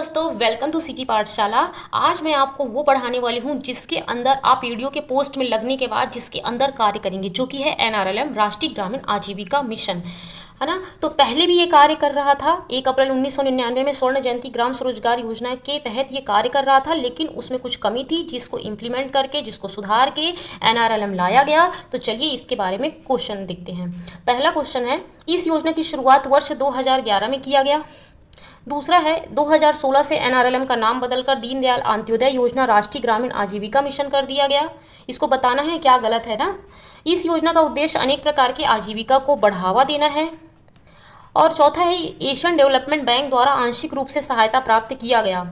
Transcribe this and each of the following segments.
दोस्तों welcome to city पाठशाला। आज मैं आपको वो पढ़ाने वाली हूँ जिसके अंदर आप वीडियो के पोस्ट में लगने के बाद जिसके अंदर कार्य करेंगे, जो कि है एनआरएलएम, राष्ट्रीय ग्रामीण आजीविका मिशन, है ना। तो पहले भी ये कार्य कर रहा था। 1 अप्रैल 1999 में स्वर्ण जयंती ग्राम स्वरोजगार योजना के तहत ये कार्य कर रहा था, लेकिन उसमें कुछ कमी थी जिसको इम्प्लीमेंट करके, जिसको सुधार के एनआरएलएम लाया गया। तो चलिए इसके बारे में क्वेश्चन देखते हैं। पहला क्वेश्चन है, इस योजना की शुरुआत वर्ष 2011 में किया गया। दूसरा है, 2016 से एनआरएलएम का नाम बदलकर दीनदयाल अंत्योदय योजना राष्ट्रीय ग्रामीण आजीविका मिशन कर दिया गया। इसको बताना है क्या गलत है ना। इस योजना का उद्देश्य अनेक प्रकार की आजीविका को बढ़ावा देना है। और चौथा है, एशियन डेवलपमेंट बैंक द्वारा आंशिक रूप से सहायता प्राप्त किया गया।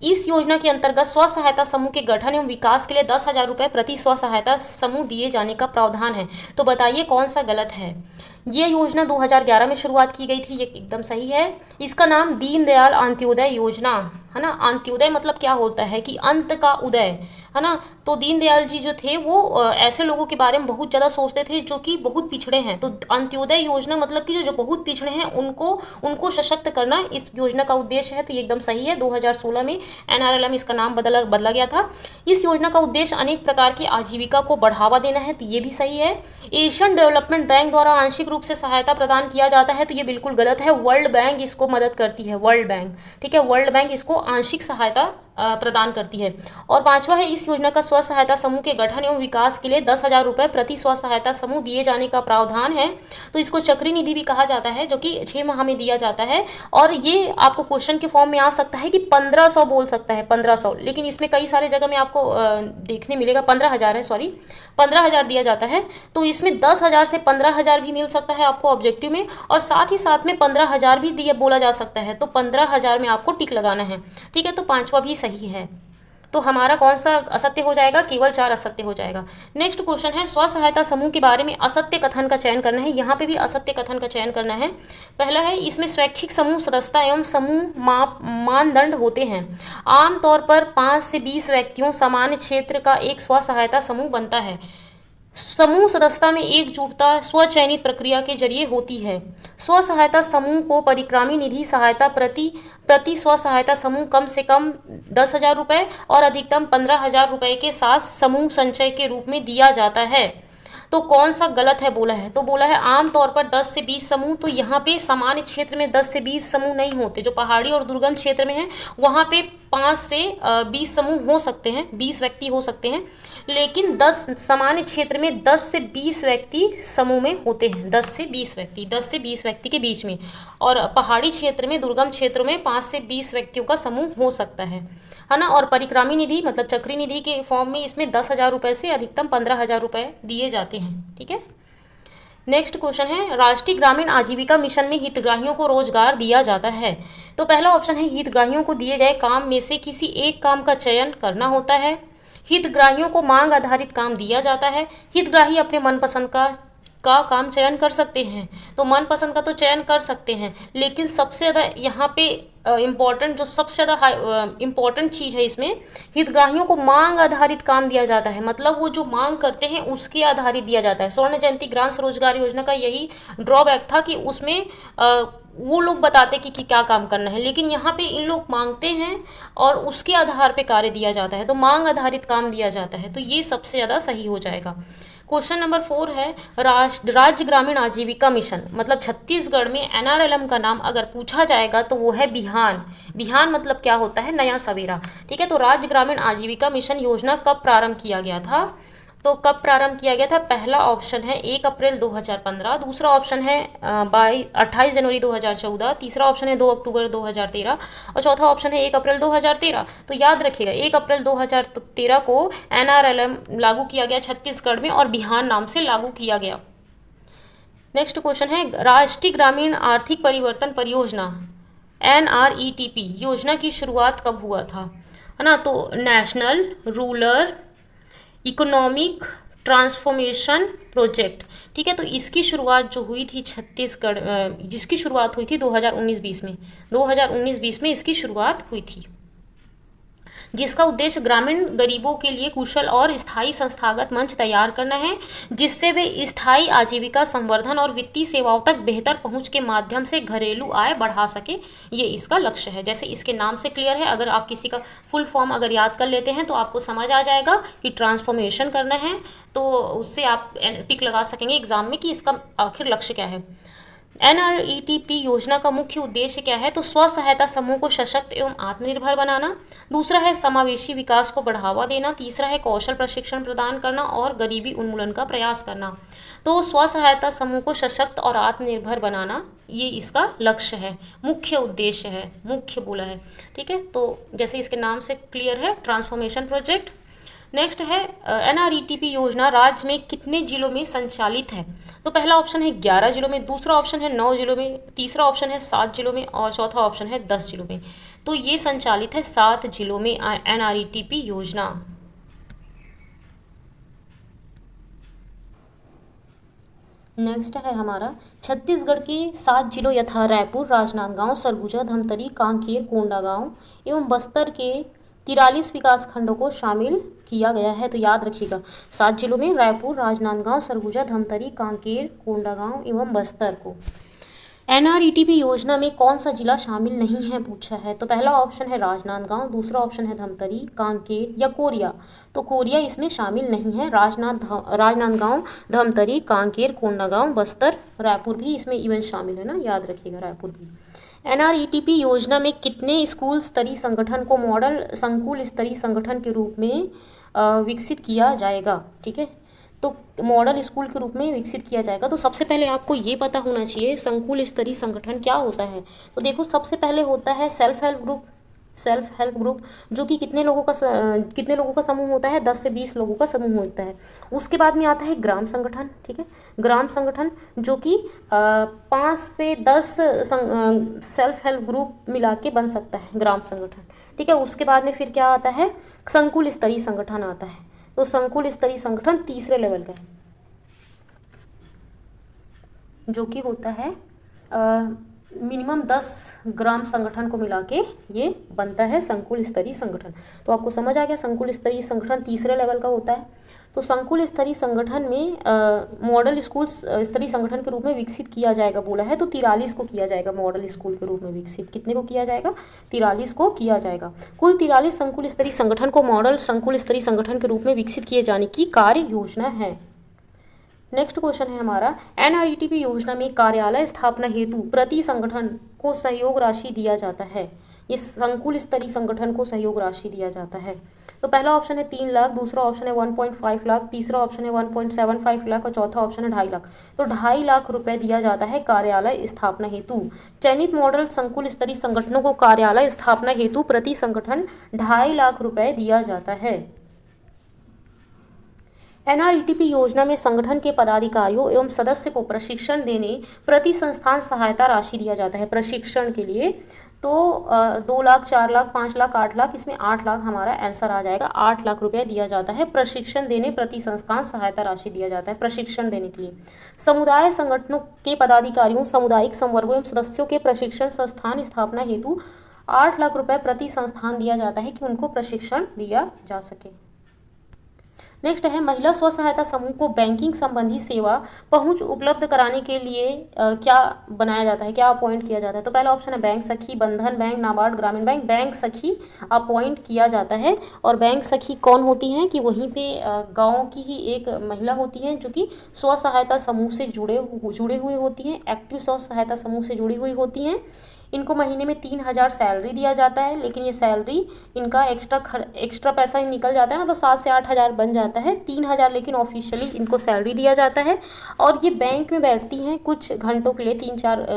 इस योजना के अंतर्गत स्व सहायता समूह के गठन एवं विकास के लिए 10,000 रुपये प्रति स्व सहायता समूह दिए जाने का प्रावधान है। तो बताइए कौन सा गलत है। ये योजना 2011 में शुरुआत की गई थी, ये एकदम सही है। इसका नाम दीनदयाल अंत्योदय योजना, है ना। अंत्योदय मतलब क्या होता है कि अंत का उदय, है ना। तो दीनदयाल जी जो थे वो ऐसे लोगों के बारे में बहुत ज़्यादा सोचते थे जो कि बहुत पिछड़े हैं। तो अंत्योदय योजना मतलब कि जो बहुत पिछड़े हैं उनको सशक्त करना इस योजना का उद्देश्य है। तो ये एकदम सही है। 2016 में एनआरएलएम इसका नाम बदला गया था। इस योजना का उद्देश्य अनेक प्रकार की आजीविका को बढ़ावा देना है। तो ये भी सही है। एशियन डेवलपमेंट बैंक द्वारा आंशिक रूप से सहायता प्रदान किया जाता है। तो ये बिल्कुल गलत है। वर्ल्ड बैंक इसको मदद करती है, वर्ल्ड बैंक, ठीक है। वर्ल्ड बैंक इसको आंशिक सहायता प्रदान करती है। और पांचवा है, इस योजना का स्व सहायता समूह के गठन एवं विकास के लिए 10,000 रुपये प्रति स्व सहायता समूह दिए जाने का प्रावधान है। तो इसको चक्री निधि भी कहा जाता है, जो कि 6 माह में दिया जाता है। और ये आपको क्वेश्चन के फॉर्म में आ सकता है कि 1500 बोल सकता है, 1500, लेकिन इसमें कई सारे जगह में आपको देखने मिलेगा 15,000 है, सॉरी 15,000 दिया जाता है। तो इसमें 10,000 से 15,000 भी मिल सकता है आपको ऑब्जेक्टिव में, और साथ ही साथ में 15,000 भी दिया बोला जा सकता है। तो 15,000 में आपको टिक लगाना है, ठीक है। तो पांचवा भी सही है। तो हमारा कौन सा असत्य हो जाएगा, केवल 4 असत्य हो जाएगा। नेक्स्ट क्वेश्चन है, स्व सहायता समूह के बारे में असत्य कथन का चयन करना है। यहाँ पे भी असत्य कथन का चयन करना है। पहला है, इसमें स्वैच्छिक समूह सदस्यता एवं समूह मानदंड होते हैं। आमतौर पर 5 से 20 व्यक्तियों सामान्य क्षेत्र का एक स्व सहायता समूह बनता है। समूह सदस्यता में एकजुटता स्वचयनित प्रक्रिया के जरिए होती है। स्व सहायता समूह को परिक्रामी निधि सहायता प्रति स्व सहायता समूह कम से कम 10,000 रुपये और अधिकतम 15,000 रुपये के साथ समूह संचय के रूप में दिया जाता है। तो कौन सा गलत है बोला है, तो बोला है आमतौर पर 10 से 20 समूह। तो यहाँ पे सामान्य क्षेत्र में 10 से 20 समूह नहीं होते। जो पहाड़ी और दुर्गम क्षेत्र में है वहाँ पे 5 से 20 समूह हो सकते हैं, 20 व्यक्ति हो सकते हैं। लेकिन 10 सामान्य क्षेत्र में 10 से 20 व्यक्ति समूह में होते हैं, 10 से 20 व्यक्ति, 10 से 20 व्यक्ति के बीच में। और पहाड़ी क्षेत्र में, दुर्गम क्षेत्रों में 5 से 20 व्यक्तियों का समूह हो सकता है ना। और परिक्रामी निधि मतलब चक्री निधि के फॉर्म में इसमें 10,000 रुपये से अधिकतम 15,000 रुपये दिए जाते हैं, ठीक है। नेक्स्ट क्वेश्चन है, राष्ट्रीय ग्रामीण आजीविका मिशन में हितग्राहियों को रोजगार दिया जाता है। तो पहला ऑप्शन है, हितग्राहियों को दिए गए काम में से किसी एक काम का चयन करना होता है। हितग्राहियों को मांग आधारित काम दिया जाता है। हितग्राही अपने मनपसंद का काम चयन कर सकते हैं। तो मनपसंद का तो चयन कर सकते हैं, लेकिन सबसे ज़्यादा यहाँ पे इम्पॉर्टेंट, जो सबसे ज़्यादा इम्पॉर्टेंट चीज़ है इसमें, हितग्राहियों को मांग आधारित काम दिया जाता है। मतलब वो जो मांग करते हैं उसके आधारित दिया जाता है। स्वर्ण जयंती ग्राम स्वरोजगार योजना का यही ड्रॉबैक था कि उसमें वो लोग बताते कि क्या काम करना है, लेकिन यहाँ पे इन लोग मांगते हैं और उसके आधार पे कार्य दिया जाता है। तो मांग आधारित काम दिया जाता है। तो ये सबसे ज़्यादा सही हो जाएगा। क्वेश्चन नंबर 4 है, राज्य ग्रामीण आजीविका मिशन मतलब छत्तीसगढ़ में एनआरएलएम का नाम अगर पूछा जाएगा तो वो है बिहान। बिहान मतलब क्या होता है, नया सवेरा, ठीक है। तो राज्य ग्रामीण आजीविका मिशन योजना कब प्रारंभ किया गया था, तो कब प्रारंभ किया गया था। पहला ऑप्शन है 1 अप्रैल 2015, दूसरा ऑप्शन है 28 जनवरी 2014, तीसरा ऑप्शन है 2 अक्टूबर 2013 और चौथा ऑप्शन है 1 अप्रैल 2013। तो याद रखिएगा 1 अप्रैल 2013 को एनआरएलएम लागू किया गया छत्तीसगढ़ में और बिहान नाम से लागू किया गया। नेक्स्ट क्वेश्चन है, राष्ट्रीय ग्रामीण आर्थिक परिवर्तन परियोजना NRETP योजना की शुरुआत कब हुआ था, है ना। तो national rural economic transformation project, ठीक है। तो इसकी शुरुआत जो हुई थी छत्तीसगढ़, जिसकी शुरुआत हुई थी 2019-20 में, 2019-20 में इसकी शुरुआत हुई थी। जिसका उद्देश्य ग्रामीण गरीबों के लिए कुशल और स्थायी संस्थागत मंच तैयार करना है, जिससे वे स्थायी आजीविका संवर्धन और वित्तीय सेवाओं तक बेहतर पहुंच के माध्यम से घरेलू आय बढ़ा सके। ये इसका लक्ष्य है। जैसे इसके नाम से क्लियर है, अगर आप किसी का फुल फॉर्म अगर याद कर लेते हैं तो आपको समझ आ जाएगा कि ट्रांसफॉर्मेशन करना है, तो उससे आप टिक लगा सकेंगे एग्जाम में कि इसका आखिर लक्ष्य क्या है। एनआरईटीपी योजना का मुख्य उद्देश्य क्या है, तो स्व सहायता समूह को सशक्त एवं आत्मनिर्भर बनाना। दूसरा है समावेशी विकास को बढ़ावा देना। तीसरा है कौशल प्रशिक्षण प्रदान करना और गरीबी उन्मूलन का प्रयास करना। तो स्व सहायता समूह को सशक्त और आत्मनिर्भर बनाना, ये इसका लक्ष्य है, मुख्य उद्देश्य है, मुख्य बोला है। ठीक है, तो जैसे इसके नाम से क्लियर है, ट्रांसफॉर्मेशन प्रोजेक्ट। नेक्स्ट है एनआरईटीपी योजना राज्य में कितने जिलों में संचालित है, तो पहला ऑप्शन है 11 जिलों में, दूसरा ऑप्शन है 9 जिलों में, तीसरा ऑप्शन है 7 जिलों में और चौथा ऑप्शन है 10 जिलों में। तो ये संचालित है 7 जिलों में एनआरईटीपी योजना। नेक्स्ट है हमारा छत्तीसगढ़ के 7 जिलों यथा रायपुर, राजनांदगांव, सरगुजा, धमतरी, कांकेर, कोंडागांव एवं बस्तर के 43 विकास खंडों को शामिल किया गया है। तो याद रखिएगा 7 जिलों में रायपुर, राजनांदगांव, सरगुजा, धमतरी, कांकेर, कोंडागांव एवं बस्तर को। एनआरईटीपी योजना में कौन सा जिला शामिल नहीं है पूछा है, तो पहला ऑप्शन है राजनांदगांव, दूसरा ऑप्शन है धमतरी, कांकेर या कोरिया। तो कोरिया इसमें शामिल नहीं है। राजनांदगांव, धमतरी, कांकेर, कोंडागांव, बस्तर, रायपुर भी इसमें इवन शामिल है ना, याद रखिएगा रायपुर भी। एनआरईटीपी योजना में कितने स्कूल स्तरीय संगठन को मॉडल संकुल स्तरीय संगठन के रूप में विकसित किया जाएगा। ठीक है, तो मॉडल स्कूल के रूप में विकसित किया जाएगा। तो सबसे पहले आपको ये पता होना चाहिए संकुल स्तरीय संगठन क्या होता है। तो देखो सबसे पहले होता है self help group. Self help group जो कि कितने लोगों का समूह होता है, 10 से 20 लोगों का समूह होता है। उसके बाद में आता है ग्राम संगठन। ठीक है, ग्राम संगठन जो कि 5 से 10 सेल्फ हेल्प ग्रुप मिला के बन सकता है ग्राम संगठन। ठीक है, उसके बाद में फिर क्या आता है, संकुल स्तरीय संगठन आता है। तो संकुल स्तरीय संगठन तीसरे लेवल का है, जो कि होता है मिनिमम 10 ग्राम संगठन को मिला के ये बनता है संकुल स्तरीय संगठन। तो आपको समझ आ गया, संकुल स्तरीय संगठन तीसरे लेवल का होता है। तो संकुल स्तरीय संगठन में मॉडल स्कूल स्तरीय संगठन के रूप में विकसित किया जाएगा बोला है, तो 43 को किया जाएगा मॉडल स्कूल के रूप में विकसित। कितने को किया जाएगा, 43 को किया जाएगा। कुल 43 संकुल स्तरीय संगठन को मॉडल संकुल स्तरीय संगठन के रूप में विकसित किए जाने की कार्य योजना है। नेक्स्ट क्वेश्चन है हमारा, एनआरईटीपी योजना में कार्यालय स्थापना हेतु प्रति संगठन को सहयोग राशि दिया जाता है। इस संकुल स्तरीय संगठन को सहयोग राशि दिया जाता है। तो पहला ऑप्शन है 3 लाख, दूसरा ऑप्शन है 1.5 लाख, तीसरा ऑप्शन है 1.75 लाख और चौथा ऑप्शन है 2.5 लाख। तो 2.5 लाख रुपए दिया जाता है कार्यालय स्थापना हेतु। चयनित मॉडल संकुल स्तरीय संगठनों को कार्यालय स्थापना हेतु प्रति संगठन 2.5 लाख रुपए दिया जाता है। एनआरईटीपी योजना में संगठन के पदाधिकारियों एवं सदस्य को प्रशिक्षण देने प्रति संस्थान सहायता राशि दिया जाता है प्रशिक्षण के लिए। तो 2 लाख, 4 लाख, 5 लाख, 8 लाख, इसमें 8 लाख हमारा आंसर आ जाएगा। 8 लाख रुपया दिया जाता है प्रशिक्षण देने प्रति संस्थान सहायता राशि दिया जाता है प्रशिक्षण देने के लिए। समुदाय संगठनों के पदाधिकारियों, सामुदायिक संवर्गों एवं सदस्यों के प्रशिक्षण संस्थान स्थापना हेतु 8 लाख रुपये प्रति संस्थान दिया जाता है कि उनको प्रशिक्षण दिया जा सके। नेक्स्ट है, महिला स्व सहायता समूह को बैंकिंग संबंधी सेवा पहुंच उपलब्ध कराने के लिए क्या बनाया जाता है, क्या अपॉइंट किया जाता है। तो पहला ऑप्शन है बैंक सखी, बंधन बैंक, नाबार्ड, ग्रामीण बैंक। बैंक सखी अपॉइंट किया जाता है। और बैंक सखी कौन होती हैं कि वहीं पे गाँव की ही एक महिला होती हैं जो कि स्व सहायता समूह से जुड़े हुए होती हैं, एक्टिव स्व सहायता समूह से जुड़ी हुई होती हैं। इनको महीने में 3,000 सैलरी दिया जाता है, लेकिन ये सैलरी इनका एक्स्ट्रा पैसा ही निकल जाता है ना, तो 7 से 8,000 बन जाता है। 3,000 लेकिन ऑफिशियली इनको सैलरी दिया जाता है। और ये बैंक में बैठती हैं कुछ घंटों के लिए,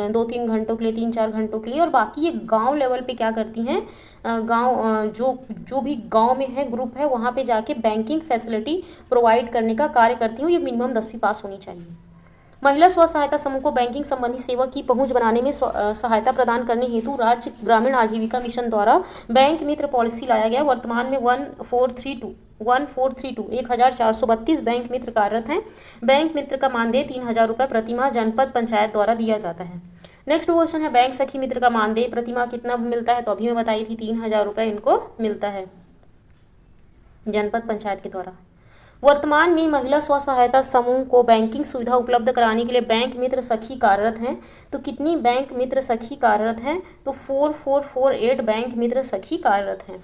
2-3 घंटों के लिए, 3-4 घंटों के लिए। और बाकी ये गांव लेवल पे क्या करती हैं, गांव जो भी गांव में है ग्रुप है वहाँ पे जाके बैंकिंग फैसिलिटी प्रोवाइड करने का कार्य करती हूँ। ये मिनिमम 10वीं पास होनी चाहिए। महिला स्व सहायता समूह को बैंकिंग संबंधी सेवा की पहुंच बनाने में सहायता प्रदान करने हेतु राज्य ग्रामीण आजीविका मिशन द्वारा बैंक मित्र पॉलिसी लाया गया। वर्तमान में 1432 बैंक मित्र कार्यरत हैं। बैंक मित्र का मानदेय 3,000 रुपये प्रतिमाह जनपद पंचायत द्वारा दिया जाता है। नेक्स्ट क्वेश्चन है, बैंक सखी मित्र का मानदेय प्रतिमाह कितना मिलता है। तो अभी मैं बताई थी 3,000 रुपये इनको मिलता है। जनपद पंचायत के द्वारा। वर्तमान में महिला स्व सहायता समूह को बैंकिंग सुविधा उपलब्ध कराने के लिए बैंक मित्र सखी कार्यरत हैं। तो कितनी बैंक मित्र सखी कार्यरत हैं? तो 4448 बैंक मित्र सखी कार्यरत हैं।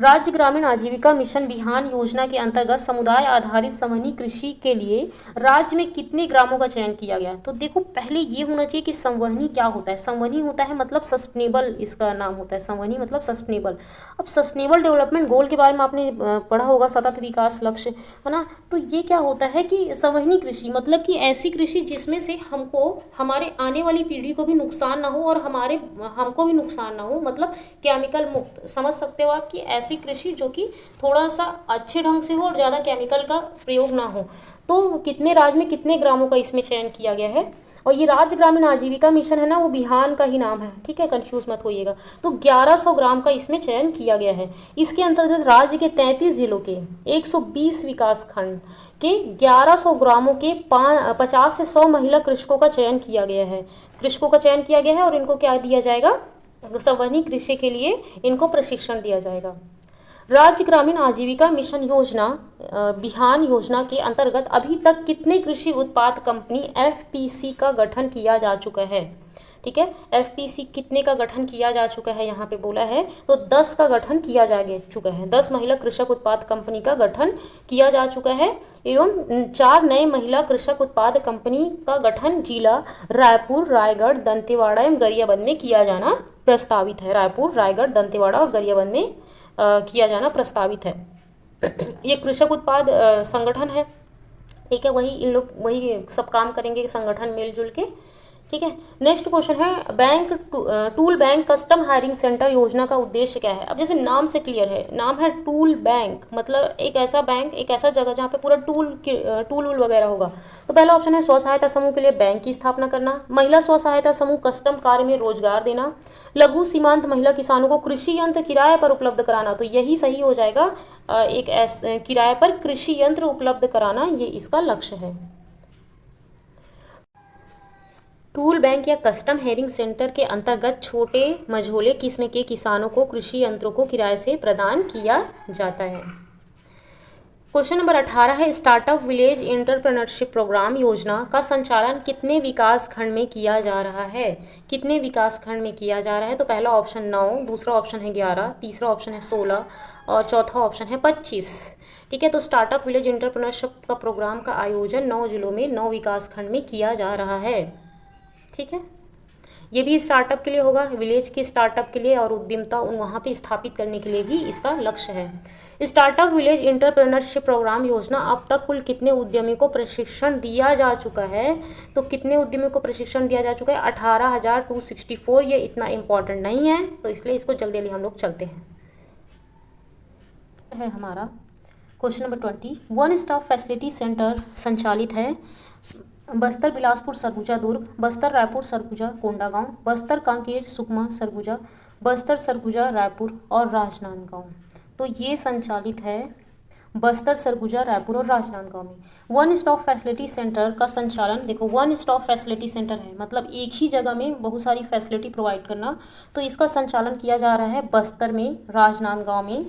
राज्य ग्रामीण आजीविका मिशन बिहान योजना के अंतर्गत समुदाय आधारित संवहनी कृषि के लिए राज्य में कितने ग्रामों का चयन किया गया? तो देखो, पहले ये होना चाहिए कि संवहनी क्या होता है। संवहनी होता है मतलब सस्टेनेबल, इसका नाम होता है संवहनी मतलब सस्टेनेबल। अब सस्टेनेबल डेवलपमेंट गोल के बारे में आपने पढ़ा होगा, सतत विकास लक्ष्य, है ना। तो ये क्या होता है कि संवहनी कृषि मतलब कि ऐसी कृषि जिसमें से हमको हमारे आने वाली पीढ़ी को भी नुकसान ना हो और हमको भी नुकसान ना हो, मतलब केमिकल मुक्त, समझ सकते हो आप, कि ऐसी कृषि जो कि थोड़ा सा अच्छे ढंग से हो और ज़्यादा केमिकल का प्रयोग ना हो। तो कितने राज्य में कितने ग्रामों का इसमें चयन किया गया है? और ये राज्य ग्रामीण आजीविका मिशन है ना, वो बिहान का ही नाम है, ठीक है, कंफ्यूज मत होइएगा। तो 1100 ग्राम का इसमें चयन किया गया है। इसके अंतर्गत राज्य के 33 जिलों के 120 विकास खंड के 1100 ग्रामों के 50 से 100 महिला कृषकों का चयन किया गया है। कृषकों का चयन किया गया है और इनको क्या दिया जाएगा? संवहनी कृषि के लिए इनको प्रशिक्षण दिया जाएगा। राज्य ग्रामीण आजीविका मिशन योजना बिहान योजना के अंतर्गत अभी तक कितने कृषि उत्पाद कंपनी एफपीसी का गठन किया जा चुका है? ठीक है, एफपीसी कितने का गठन किया जा चुका है यहाँ पे बोला है, तो 10 का गठन किया जा चुका है। 10 महिला कृषक उत्पाद कंपनी का गठन किया जा चुका है एवं 4 नए महिला कृषक उत्पाद कंपनी का गठन जिला रायपुर, रायगढ़, दंतेवाड़ा एवं गरियाबंद में किया जाना प्रस्तावित है। रायपुर, रायगढ़, दंतेवाड़ा और गरियाबंद में किया जाना प्रस्तावित है। ये कृषक उत्पाद संगठन है, ठीक है, वही इन लोग वही सब काम करेंगे संगठन मिलजुल के, ठीक है। नेक्स्ट क्वेश्चन है, tool bank custom hiring centre योजना का उद्देश्य क्या है? अब जैसे नाम से क्लियर है, नाम है टूल बैंक, मतलब एक ऐसा बैंक, एक ऐसा जगह जहाँ पे पूरा टूल वगैरह होगा। तो पहला ऑप्शन है स्व सहायता समूह के लिए बैंक की स्थापना करना, महिला स्व सहायता समूह कस्टम कार्य में रोजगार देना, लघु सीमांत महिला किसानों को कृषि यंत्र किराए पर उपलब्ध कराना। तो यही सही हो जाएगा, एक किराए पर कृषि यंत्र उपलब्ध कराना, ये इसका लक्ष्य है। टूल बैंक या कस्टम हेयरिंग सेंटर के अंतर्गत छोटे मझोले किस्म के किसानों को कृषि यंत्रों को किराए से प्रदान किया जाता है। क्वेश्चन नंबर 18 है, स्टार्टअप विलेज एंटरप्रेन्योरशिप प्रोग्राम योजना का संचालन कितने विकास खंड में किया जा रहा है? कितने विकास खंड में किया जा रहा है? तो पहला ऑप्शन 9, दूसरा ऑप्शन है 11, तीसरा ऑप्शन है 16 और चौथा ऑप्शन है 25। ठीक है, तो स्टार्टअप विलेज एंटरप्रेन्योरशिप का प्रोग्राम का आयोजन 9 जिलों में 9 विकास खंड में किया जा रहा है। ठीक है, ये भी स्टार्टअप के लिए होगा, विलेज के स्टार्टअप के लिए और उद्यमता वहाँ पे स्थापित करने के लिए ही इसका लक्ष्य है। स्टार्टअप विलेज एंटरप्रेन्योरशिप प्रोग्राम योजना अब तक कुल कितने उद्यमियों को प्रशिक्षण दिया जा चुका है? तो कितने उद्यमियों को प्रशिक्षण दिया जा चुका है? 18,264। ये इतना इम्पॉर्टेंट नहीं है तो इसलिए इसको जल्दी जल्दी हम लोग चलते हैं। है हमारा question number 20, one stop facility centre संचालित है बस्तर, बिलासपुर, सरगुजा, दुर्ग, बस्तर, रायपुर, सरगुजा, कोंडागांव, बस्तर, कांकेर, सुकमा, सरगुजा, बस्तर, सरगुजा, रायपुर और राजनांदगांव। तो ये संचालित है बस्तर, सरगुजा, रायपुर और राजनांदगांव में। वन स्टॉप फैसिलिटी सेंटर का संचालन, देखो वन स्टॉप फैसिलिटी सेंटर है मतलब एक ही जगह में बहुत सारी फैसिलिटी प्रोवाइड करना। तो इसका संचालन किया जा रहा है बस्तर में, राजनांदगांव में,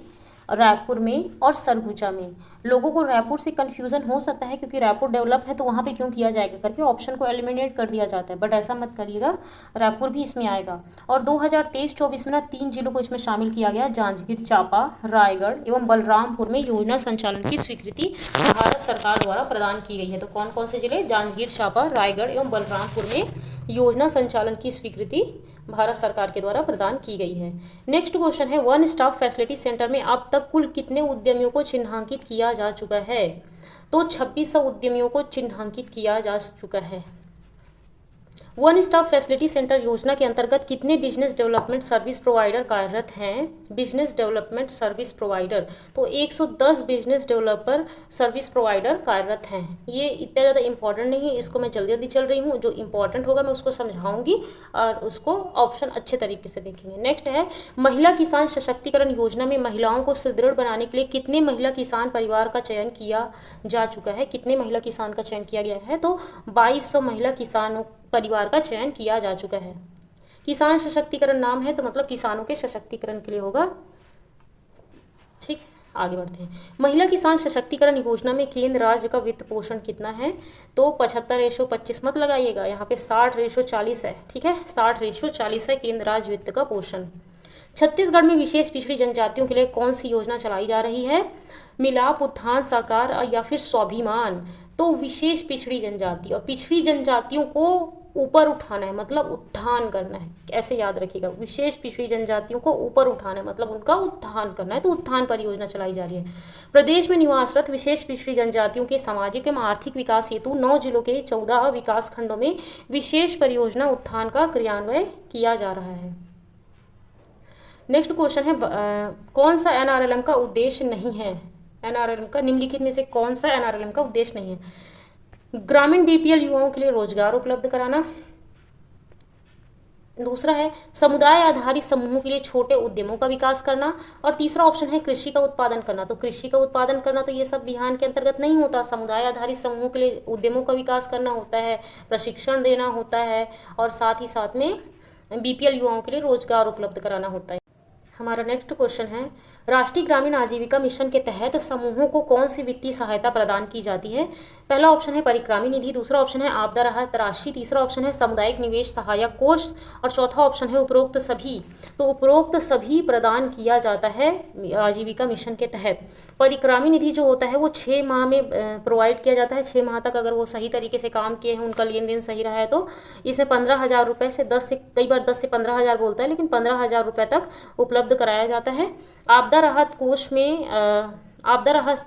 रायपुर में और सरगुजा में। लोगों को रायपुर से कन्फ्यूज़न हो सकता है क्योंकि रायपुर डेवलप है तो वहाँ पे क्यों किया जाएगा करके ऑप्शन को एलिमिनेट कर दिया जाता है, बट ऐसा मत करिएगा, रायपुर भी इसमें आएगा। और 2023-24 में ना 3 जिलों को इसमें शामिल किया गया, जांजगीर चांपा, रायगढ़ एवं बलरामपुर में योजना संचालन की स्वीकृति भारत सरकार द्वारा प्रदान की गई है। तो कौन कौन से जिले? जांजगीर चांपा, रायगढ़ एवं बलरामपुर में योजना संचालन की स्वीकृति भारत सरकार के द्वारा प्रदान की गई है। नेक्स्ट क्वेश्चन है, वन स्टॉप फैसिलिटी सेंटर में अब तक कुल कितने उद्यमियों को चिन्हांकित किया जा चुका है? तो 2600 उद्यमियों को चिन्हांकित किया जा चुका है। वन स्टॉप फैसिलिटी सेंटर योजना के अंतर्गत कितने बिजनेस डेवलपमेंट सर्विस प्रोवाइडर कार्यरत हैं? बिजनेस डेवलपमेंट सर्विस प्रोवाइडर, तो 110 बिजनेस डेवलपर सर्विस प्रोवाइडर कार्यरत हैं। ये इतना ज़्यादा इंपॉर्टेंट नहीं है, इसको मैं जल्दी जल्दी चल रही हूँ, जो इंपॉर्टेंट होगा मैं उसको समझाऊंगी और उसको ऑप्शन अच्छे तरीके से देखेंगे। नेक्स्ट है, महिला किसान सशक्तिकरण योजना में महिलाओं को सुदृढ़ बनाने के लिए कितने महिला किसान परिवार का चयन किया जा चुका है? कितने महिला किसान का चयन किया गया है? तो 2200 महिला किसानों परिवार का चयन किया जा चुका है। किसान सशक्तिकरण नाम है तो मतलब किसानों के सशक्तिकरण के लिए होगा। ठीक, आगे बढ़ते हैं। महिला किसान सशक्तिकरण योजना में केंद्र राज्य का वित्त पोषण कितना है? तो 75:25 मत लगाइएगा, यहाँ पे 60:40 है। ठीक है, 60:40 है केंद्र राज्य वित्त का पोषण। छत्तीसगढ़ में विशेष पिछड़ी जनजातियों के लिए कौन सी योजना चलाई जा रही है? मिलाप, उत्थान, साकार या फिर स्वाभिमान? तो विशेष पिछड़ी जनजाति, और पिछड़ी जनजातियों को ऊपर उठाना है मतलब उत्थान करना है, ऐसे याद रखिएगा। विशेष पिछड़ी जनजातियों को ऊपर उठाना है मतलब उनका उत्थान करना है, तो उत्थान परियोजना चलाई जा रही है। प्रदेश में निवासरत विशेष पिछड़ी जनजातियों के सामाजिक एवं आर्थिक विकास हेतु 9 जिलों के 14 विकास खंडों में विशेष परियोजना उत्थान का क्रियान्वयन किया जा रहा है। नेक्स्ट क्वेश्चन है, कौन सा एनआरएलएम का उद्देश्य नहीं है? एनआरएलएम का निम्नलिखित में से कौन सा एनआरएलएम का उद्देश्य नहीं है? ग्रामीण बीपीएल युवाओं के लिए रोजगार उपलब्ध कराना। दूसरा है समुदाय आधारित समूहों के लिए छोटे उद्यमों का विकास करना। और तीसरा ऑप्शन है कृषि का उत्पादन करना। तो कृषि का उत्पादन करना तो ये सब बिहान के अंतर्गत नहीं होता। समुदाय आधारित समूहों के लिए उद्यमों का विकास करना होता है, प्रशिक्षण देना होता है, और साथ ही साथ में बीपीएल युवाओं के लिए रोजगार उपलब्ध कराना होता है। हमारा नेक्स्ट क्वेश्चन है, राष्ट्रीय ग्रामीण आजीविका मिशन के तहत समूहों को कौन सी वित्तीय सहायता प्रदान की जाती है? पहला ऑप्शन है परिक्रामी निधि, दूसरा ऑप्शन है आपदा राहत राशि, तीसरा ऑप्शन है सामुदायिक निवेश सहायक कोष, और चौथा ऑप्शन है उपरोक्त सभी। तो उपरोक्त सभी प्रदान किया जाता है आजीविका मिशन के तहत। परिक्रामी निधि जो होता है वो 6 माह में प्रोवाइड किया जाता है। 6 माह तक अगर वो सही तरीके से काम किए हैं, उनका लेन देन सही रहा है, तो इसमें 15,000 रुपये से 10 से कई बार 10 से 15,000 बोलता है, लेकिन 15,000 रुपये तक उपलब्ध कराया जाता है। आपदा राहत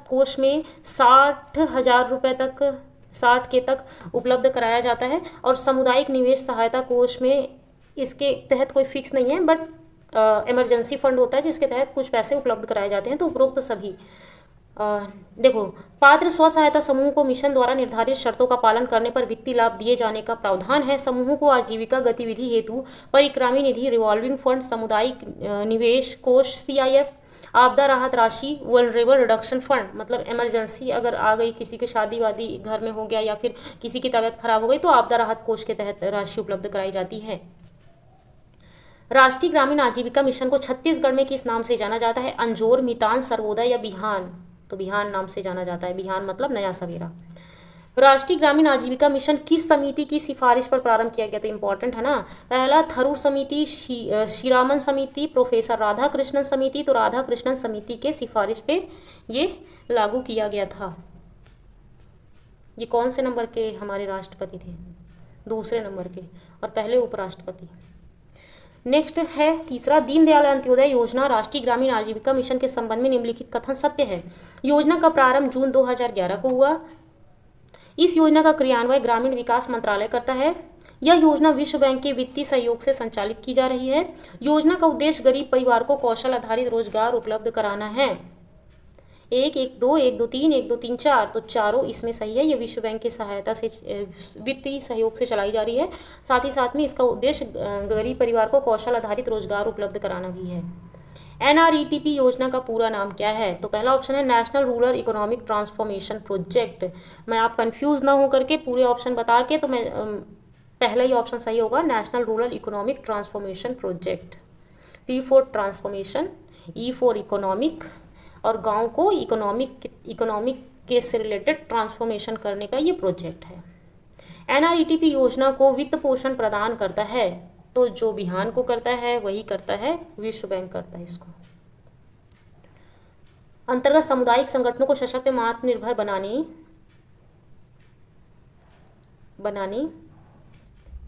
कोष में 60,000 रुपये तक 60 के तक उपलब्ध कराया जाता है। और सामुदायिक निवेश सहायता कोष में इसके तहत कोई फिक्स नहीं है, बट इमरजेंसी फंड होता है जिसके तहत कुछ पैसे उपलब्ध कराए जाते हैं। तो उपरोक्त सभी देखो, पात्र स्व सहायता समूह को मिशन द्वारा निर्धारित शर्तों का पालन करने पर वित्तीय लाभ दिए जाने का प्रावधान है। समूहों को आजीविका गतिविधि हेतु परिक्रामी निधि, रिवॉल्विंग फंड, सामुदायिक निवेश कोष CIF, आपदा राहत राशि, वल्नरेबल रिडक्शन फंड, मतलब इमरजेंसी अगर आ गई, किसी की शादी वादी घर में हो गया या फिर किसी की तबीयत खराब हो गई, तो आपदा राहत कोष के तहत राशि उपलब्ध कराई जाती है। राष्ट्रीय ग्रामीण आजीविका मिशन को छत्तीसगढ़ में किस नाम से जाना जाता है? अंजोर, मितान, सर्वोदय या बिहान? तो बिहान नाम से जाना जाता है। बिहान मतलब नया सवेरा। राष्ट्रीय ग्रामीण आजीविका मिशन किस समिति की सिफारिश पर प्रारंभ किया गया? तो इंपॉर्टेंट है ना। पहला थरूर समिति, श्रीरामन समिति, प्रोफेसर राधाकृष्णन समिति। तो राधाकृष्णन समिति के सिफारिश पे ये लागू किया गया था। ये कौन से नंबर के हमारे राष्ट्रपति थे? दूसरे नंबर के, और पहले उपराष्ट्रपति। नेक्स्ट है तीसरा, दीनदयाल अंत्योदय योजना राष्ट्रीय ग्रामीण आजीविका मिशन के संबंध में निम्नलिखित कथन सत्य है? योजना का प्रारंभ जून 2011 को हुआ। इस योजना का क्रियान्वयन ग्रामीण विकास मंत्रालय करता है। यह योजना विश्व बैंक के वित्तीय सहयोग से संचालित की जा रही है। योजना का उद्देश्य गरीब परिवार को कौशल आधारित रोजगार उपलब्ध कराना है। 1, 1, 2, 1, 2, 3, 1, 2, 3, 4, तो चारों इसमें सही है। ये विश्व बैंक की सहायता से वित्तीय सहयोग से चलाई जा रही है। साथ ही साथ में इसका उद्देश्य गरीब परिवार को कौशल आधारित रोजगार उपलब्ध कराना भी है। NRETP योजना का पूरा नाम क्या है? तो पहला ऑप्शन है national rural economic transformation project. मैं आप कंफ्यूज ना हो करके पूरे ऑप्शन बता के, तो मैं पहला ही ऑप्शन सही होगा, national rural economic transformation project. T for transformation, E for economic, और गांव को इकोनॉमिक के से रिलेटेड ट्रांसफॉर्मेशन करने का ये प्रोजेक्ट है। NRETP योजना को वित्त पोषण प्रदान करता है, तो जो बिहान को करता है वही करता है, विश्व बैंक करता है इसको। अंतर्गत सामुदायिक संगठनों को सशक्त एवं आत्मनिर्भर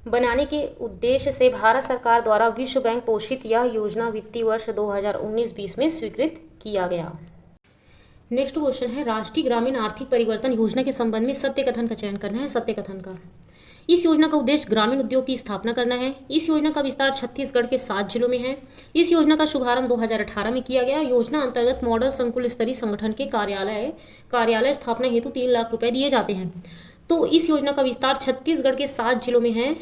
बनाने के उद्देश्य से भारत सरकार द्वारा विश्व बैंक पोषित यह योजना वित्तीय वर्ष 2019-20 में स्वीकृत किया गया। नेक्स्ट क्वेश्चन है, राष्ट्रीय ग्रामीण आर्थिक परिवर्तन योजना के संबंध में सत्य कथन का चयन करना है। सत्य कथन का, इस योजना का उद्देश्य ग्रामीण उद्योग की स्थापना करना है। इस योजना का विस्तार छत्तीसगढ़ के 7 जिलों में है। इस योजना का शुभारंभ 2018 में किया गया। योजना अंतर्गत मॉडल संकुल स्तरीय संगठन के कार्यालय स्थापना हेतु 3 लाख रुपए दिए जाते हैं। तो इस योजना का विस्तार छत्तीसगढ़ के 7 जिलों में है।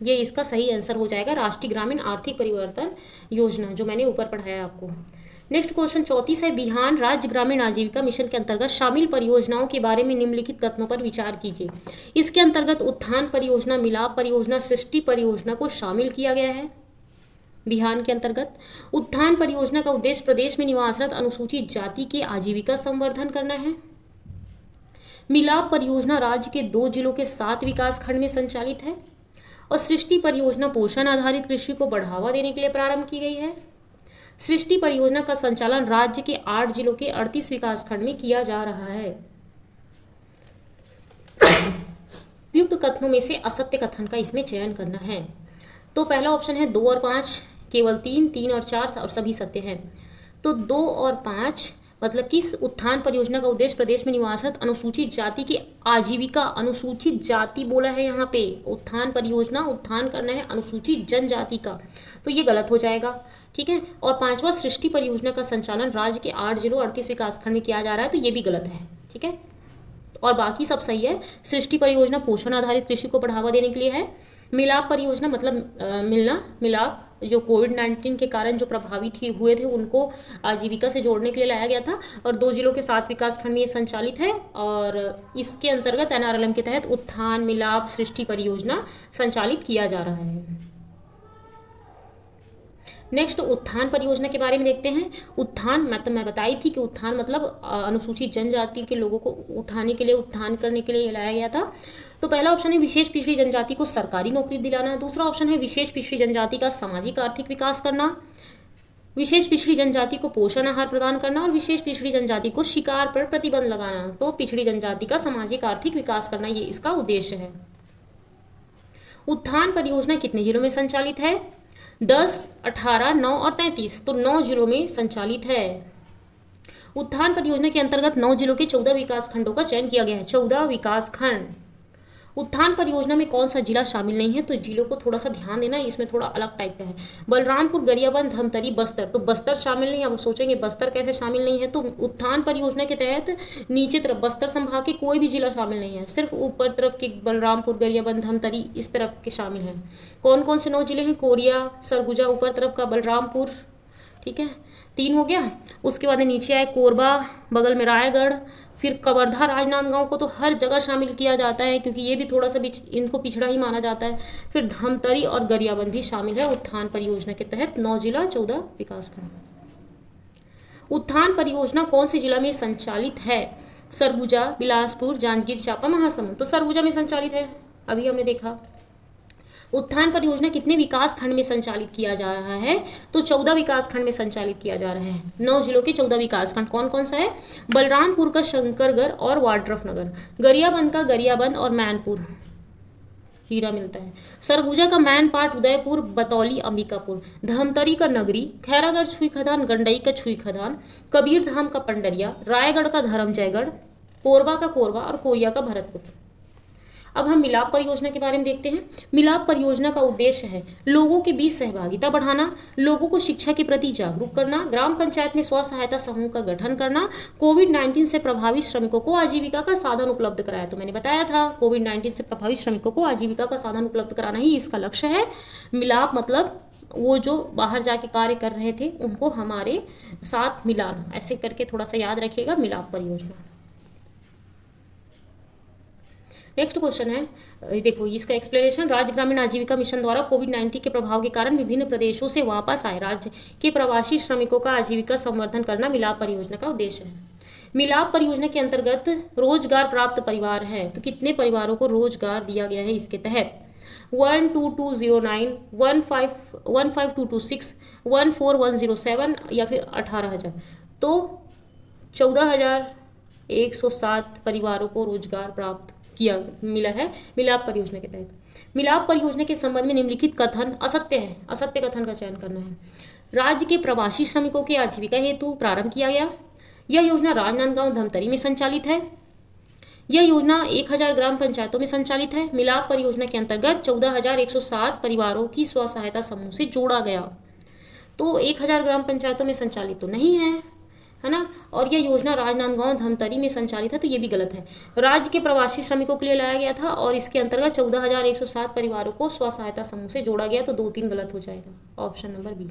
ये इसका सही आंसर हो जाएगा, राष्ट्रीय ग्रामीण आर्थिक परिवर्तन योजना, जो मैंने ऊपर पढ़ाया आपको। नेक्स्ट क्वेश्चन 34 है, बिहान राज्य ग्रामीण आजीविका मिशन के अंतर्गत शामिल परियोजनाओं के बारे में निम्नलिखित कथनों पर विचार कीजिए। इसके अंतर्गत उत्थान परियोजना, मिलाप परियोजना, सृष्टि परियोजना को शामिल किया गया है। बिहान के अंतर्गत। उत्थान परियोजना का उद्देश्य प्रदेश में निवासरत अनुसूचित जाति के आजीविका संवर्धन करना है। मिलाप परियोजना राज्य के 2 जिलों के 7 विकास खंड में संचालित है। और सृष्टि परियोजना पोषण आधारित कृषि को बढ़ावा देने के लिए प्रारंभ की गई है। सृष्टि परियोजना का संचालन राज्य के 8 जिलों के 38 विकास खंड में किया जा रहा है। उपयुक्त कथनों में से असत्य कथन का इसमें चयन करना है। तो पहला ऑप्शन है 2 और 5 केवल 3, 3 और 4 और सभी सत्य हैं। तो 2 और 5 मतलब कि उत्थान परियोजना का उद्देश्य प्रदेश में निवासरत अनुसूचित जाति की आजीविका, अनुसूचित जाति बोला है यहाँ पे। उत्थान परियोजना, उत्थान करना है अनुसूचित जनजाति का, तो ये गलत हो जाएगा। ठीक है। और 5वां सृष्टि परियोजना का संचालन राज्य के 8 जिलों 38 विकासखंड में किया जा रहा है, तो ये भी गलत है। ठीक है। और बाकी सब सही है। सृष्टि परियोजना पोषण आधारित कृषि को बढ़ावा देने के लिए है। मिलाप परियोजना मतलब मिलाप जो कोविड-19 के कारण जो प्रभावित हुए थे उनको आजीविका से जोड़ने के लिए लाया गया था। और 2 जिलों के 7 विकासखंड में ये संचालित है और इसके अंतर्गत एनआरएलएम के तहत उत्थान, मिलाप, सृष्टि परियोजना संचालित किया जा रहा है। नेक्स्ट उत्थान परियोजना के बारे में देखते हैं। उत्थान मैं बताई थी कि उत्थान मतलब अनुसूचित जनजाति के लोगों को उठाने के लिए, उत्थान करने के लिए लाया गया था। तो पहला ऑप्शन है विशेष पिछड़ी जनजाति को सरकारी नौकरी दिलाना। दूसरा ऑप्शन है विशेष पिछड़ी जनजाति का सामाजिक आर्थिक विकास करना। विशेष पिछड़ी जनजाति को पोषण आहार प्रदान करना और विशेष पिछड़ी जनजाति को शिकार पर प्रतिबंध लगाना। तो पिछड़ी जनजाति का सामाजिक आर्थिक विकास करना, ये इसका उद्देश्य है। उत्थान परियोजना कितने जिलों में संचालित है? 10, 18, 9 और 33। तो 9 जिलों में संचालित है। उत्थान परियोजना के अंतर्गत 9 जिलों के 14 विकास खंडों का चयन किया गया है। 14 विकास खंड। उत्थान परियोजना में कौन सा जिला शामिल नहीं है? तो जिलों को थोड़ा सा ध्यान देना, इसमें थोड़ा अलग टाइप का है। बलरामपुर, गरियाबंद, धमतरी, बस्तर। तो बस्तर शामिल नहीं है। अब सोचेंगे बस्तर कैसे शामिल नहीं है, तो उत्थान परियोजना के तहत नीचे तरफ बस्तर संभाग के कोई भी जिला शामिल नहीं है, सिर्फ ऊपर तरफ के बलरामपुर, गरियाबंद, धमतरी इस तरफ के शामिल हैं। कौन कौन से 9 जिले हैं? कोरिया, सरगुजा ऊपर तरफ का, बलरामपुर, ठीक है, 3 हो गया। उसके बाद नीचे आए कोरबा, बगल में रायगढ़, फिर कवर्धा, राजनांदगांव को तो हर जगह शामिल किया जाता है क्योंकि ये भी थोड़ा सा इनको पिछड़ा ही माना जाता है। फिर धमतरी और गरियाबंद भी शामिल है उत्थान परियोजना के तहत। 9 जिला 14 विकासखंड। उत्थान परियोजना कौन से जिला में संचालित है? सरगुजा, बिलासपुर, जांजगीर चांपा, महासमुंद। तो सरगुजा में संचालित है, अभी हमने देखा। उत्थान परियोजना कितने विकास खंड में संचालित किया जा रहा है? तो 14 विकास खंड में संचालित किया जा रहा है। 9 जिलों के 14 विकास खंड कौन कौन सा है? बलरामपुर का शंकरगढ़ और वाड्रफ नगर, गरियाबंद का गरियाबंद और मैनपुर, हीरा मिलता है, सरगुजा का मैनपाट, उदयपुर, बतौली, अंबिकापुर, धमतरी का नगरी, खैरागढ़ छुई खदान, गंडई का छुई खदान, कबीर धाम का पंडरिया, रायगढ़ का धर्मजयगढ़, कोरबा का कोरबा और कोरिया का भरतपुर। अब हम मिलाप परियोजना के बारे में देखते हैं। मिलाप परियोजना का उद्देश्य है लोगों के बीच सहभागिता बढ़ाना, लोगों को शिक्षा के प्रति जागरूक करना, ग्राम पंचायत में स्व सहायता समूह का गठन करना, कोविड-19 से प्रभावित श्रमिकों को आजीविका का साधन उपलब्ध कराया। तो मैंने बताया था कोविड-19 से प्रभावित श्रमिकों को आजीविका का साधन उपलब्ध कराना ही इसका लक्ष्य है। मिलाप मतलब वो जो बाहर जाके कार्य कर रहे थे उनको हमारे साथ मिलाना, ऐसे करके थोड़ा सा याद रखिएगा मिलाप परियोजना। नेक्स्ट क्वेश्चन है, देखो इसका एक्सप्लेनेशन। राज्य ग्रामीण आजीविका मिशन द्वारा कोविड-19 के प्रभाव के कारण विभिन्न प्रदेशों से वापस आए राज्य के प्रवासी श्रमिकों का आजीविका संवर्धन करना मिलाप परियोजना का उद्देश्य है। मिलाप परियोजना के अंतर्गत रोजगार प्राप्त परिवार हैं, तो कितने परिवारों को रोजगार दिया गया है इसके तहत? 12209, 15226, 14107 या फिर 18,000। तो 14,107 परिवारों को रोजगार प्राप्त मिला है मिलाप परियोजना के तहत। मिलाप परियोजना के संबंध में निम्नलिखित कथन असत्य है, असत्य कथन का चयन करना है। राज्य के प्रवासी श्रमिकों के आजीविका हेतु प्रारंभ किया गया। यह योजना राजनांदगांव, धमतरी में संचालित है। यह योजना 1000 ग्राम पंचायतों में संचालित है। मिलाप परियोजना के अंतर्गत 14,107 परिवारों की स्व सहायता समूह से जोड़ा गया। तो 1000 ग्राम पंचायतों में संचालित तो नहीं है ना। और यह योजना राजनांदगांव, धमतरी में संचालित है, तो ये भी गलत है। राज्य के प्रवासी श्रमिकों के लिए लाया गया था और इसके अंतर्गत 14,107 परिवारों को स्व सहायता समूह से जोड़ा गया, तो 2-3 गलत हो जाएगा, ऑप्शन नंबर बी।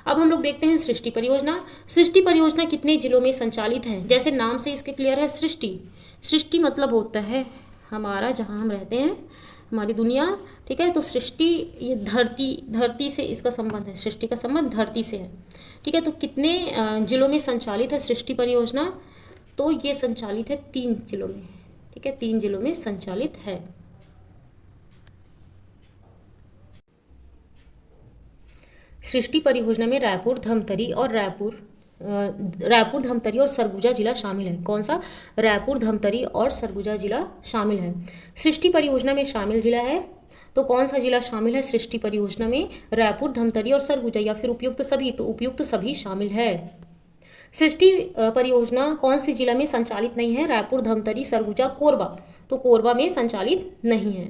अब हम लोग देखते हैं सृष्टि परियोजना। सृष्टि परियोजना कितने जिलों में संचालित है? जैसे नाम से इसके क्लियर है, सृष्टि। सृष्टि मतलब होता है हमारा जहाँ हम रहते हैं हमारी दुनिया, ठीक है। तो सृष्टि, ये धरती से इसका संबंध है, सृष्टि का संबंध धरती से है, ठीक है। तो कितने जिलों में संचालित है सृष्टि परियोजना? तो ये संचालित है 3 जिलों में, ठीक है, 3 जिलों में संचालित है। सृष्टि परियोजना में रायपुर, धमतरी और सरगुजा जिला शामिल है। कौन सा? रायपुर, धमतरी और सरगुजा जिला शामिल है। सृष्टि परियोजना में शामिल जिला है, तो कौन सा जिला शामिल है सृष्टि परियोजना में? रायपुर, धमतरी और सरगुजा, या फिर उपयुक्त सभी? तो उपयुक्त सभी शामिल है। सृष्टि परियोजना कौन से जिला में संचालित नहीं है? रायपुर, धमतरी, सरगुजा, कोरबा, तो कोरबा में संचालित नहीं है।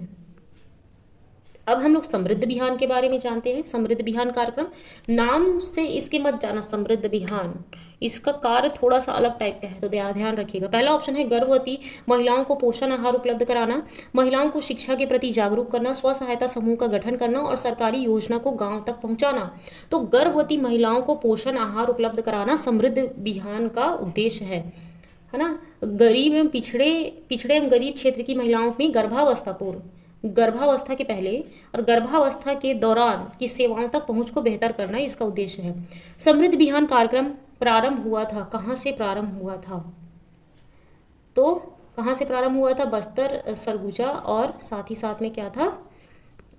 अब हम लोग समृद्ध बिहान के बारे में जानते हैं। समृद्ध बिहान कार्यक्रम, नाम से इसके मत जाना, समृद्ध बिहान, इसका कार्य थोड़ा सा अलग टाइप का है, तो ध्यान रखिएगा। पहला ऑप्शन है गर्भवती महिलाओं को पोषण आहार उपलब्ध कराना, महिलाओं को शिक्षा के प्रति जागरूक करना, स्व सहायता समूह का गठन करना और सरकारी योजना को गांव तक पहुंचाना। तो गर्भवती महिलाओं को पोषण आहार उपलब्ध कराना समृद्ध बिहान का उद्देश्य है ना। गरीब एवं पिछड़े एवं गरीब क्षेत्र की महिलाओं में गर्भावस्था पूर्व, गर्भावस्था के पहले और गर्भावस्था के दौरान की सेवाओं तक पहुंच को बेहतर करना इसका उद्देश्य है। समृद्ध बिहान कार्यक्रम प्रारंभ हुआ था, कहाँ से प्रारंभ हुआ था? तो कहाँ से प्रारंभ हुआ था? बस्तर, सरगुजा और साथ ही साथ में क्या था?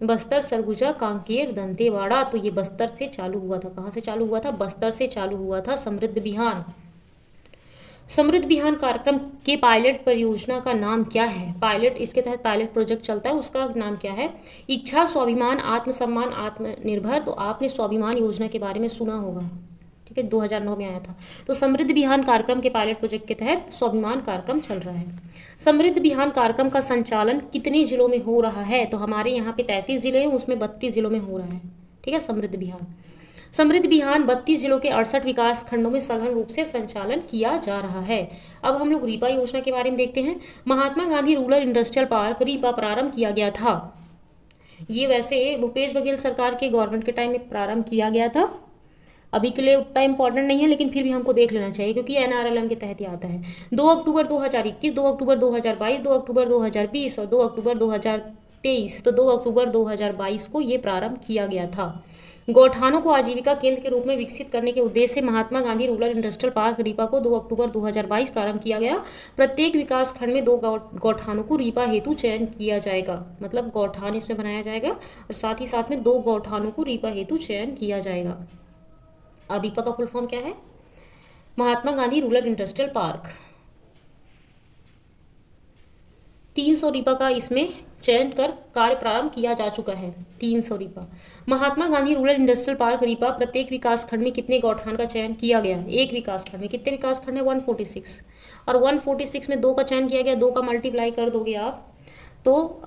बस्तर, सरगुजा, कांकेर, दंतेवाड़ा। तो ये बस्तर से चालू हुआ था। कहाँ से चालू हुआ था? बस्तर से चालू हुआ था समृद्ध बिहान। समृद्ध बिहान कार्यक्रम के पायलट परियोजना का नाम क्या है? पायलट, इसके तहत पायलट प्रोजेक्ट चलता है, उसका नाम क्या है? इच्छा, स्वाभिमान, आत्मसम्मान, आत्मनिर्भर। तो आपने स्वाभिमान योजना के बारे में सुना होगा, ठीक है, 2009 में आया था। तो समृद्ध बिहान कार्यक्रम के पायलट प्रोजेक्ट के तहत स्वाभिमान कार्यक्रम चल रहा है। समृद्ध बिहान कार्यक्रम का संचालन कितने जिलों में हो रहा है? तो हमारे यहाँ पे 33 जिले हैं, उसमें 32 जिलों में हो रहा है, ठीक है, समृद्ध बिहान। समृद्ध बिहान 32 जिलों के 68 विकास खंडों में सघन रूप से संचालन किया जा रहा है। अब हम लोग रीपा योजना के बारे में देखते हैं। Mahatma Gandhi rural industrial park RIPA प्रारंभ किया गया था। ये वैसे भूपेश बघेल सरकार के गवर्नमेंट के टाइम में प्रारंभ किया गया था। अभी के लिए उतना इंपॉर्टेंट नहीं है, लेकिन फिर भी हमको देख लेना चाहिए क्योंकि एनआरएलएम के तहत ही आता है। 2 अक्टूबर 2021, 2 अक्टूबर 2022, 2 अक्टूबर 2020 और 2 अक्टूबर 2023। तो 2 अक्टूबर 2022 को ये प्रारंभ किया गया था। गौठानों को आजीविका केंद्र के रूप में विकसित करने के उद्देश्य से Mahatma Gandhi rural industrial park RIPA को 2 अक्टूबर 2022 प्रारंभ किया गया। प्रत्येक विकास खंड में 2 गौठानों को रीपा हेतु चयन किया जाएगा, मतलब गौठान इसमें बनाया जाएगा और साथ ही साथ में 2 गौठानों को रीपा हेतु चयन किया जाएगा। अब रीपा का फुल फॉर्म क्या है? Mahatma Gandhi rural industrial park. 300 RIPA का इसमें चयन कर कार्य प्रारंभ किया जा चुका है। 300 RIPA. Mahatma Gandhi rural industrial park RIPA प्रत्येक विकास खंड में कितने गौठान का चयन किया गया? एक विकास खंड में। कितने विकास खंड है? 146। और 146 में 2 का चयन किया गया। 2 का मल्टीप्लाई कर दोगे आप तो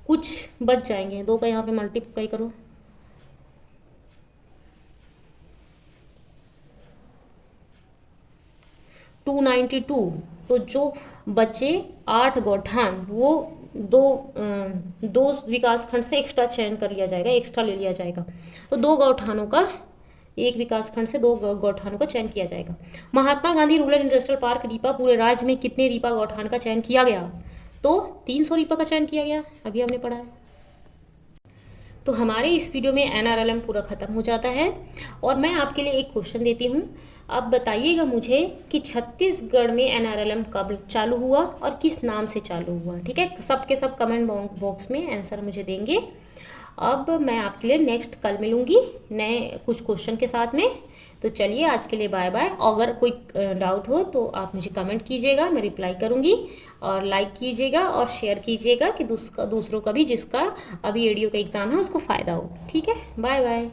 कुछ बच जाएंगे। 2 का यहाँ पे मल्टीप्लाई करो, $292। तो जो बचे 8 गौठान वो दो विकास खंड से एक्स्ट्रा चयन कर लिया जाएगा, एक्स्ट्रा ले लिया जाएगा। तो 2 गौठानों का, एक विकास खंड से 2 गौठानों का चयन किया जाएगा। Mahatma Gandhi rural industrial park RIPA पूरे राज्य में कितने रीपा गौठान का चयन किया गया? तो 300 रीपा का चयन किया गया, अभी हमने पढ़ा है। तो हमारे इस वीडियो में एनआरएलएम पूरा खत्म हो जाता है और मैं आपके लिए एक क्वेश्चन देती हूँ। आप बताइएगा मुझे कि छत्तीसगढ़ में एनआरएलएम कब चालू हुआ और किस नाम से चालू हुआ, ठीक है। सब के सब कमेंट बॉक्स में आंसर मुझे देंगे। अब मैं आपके लिए नेक्स्ट कल मिलूँगी नए कुछ क्वेश्चन के साथ में। तो चलिए आज के लिए बाय बाय। अगर कोई डाउट हो तो आप मुझे कमेंट कीजिएगा, मैं रिप्लाई करूँगी। और लाइक कीजिएगा और शेयर कीजिएगा कि दूसरों का भी जिसका अभी एडीओ का एग्ज़ाम है उसको फ़ायदा हो, ठीक है। Bye bye.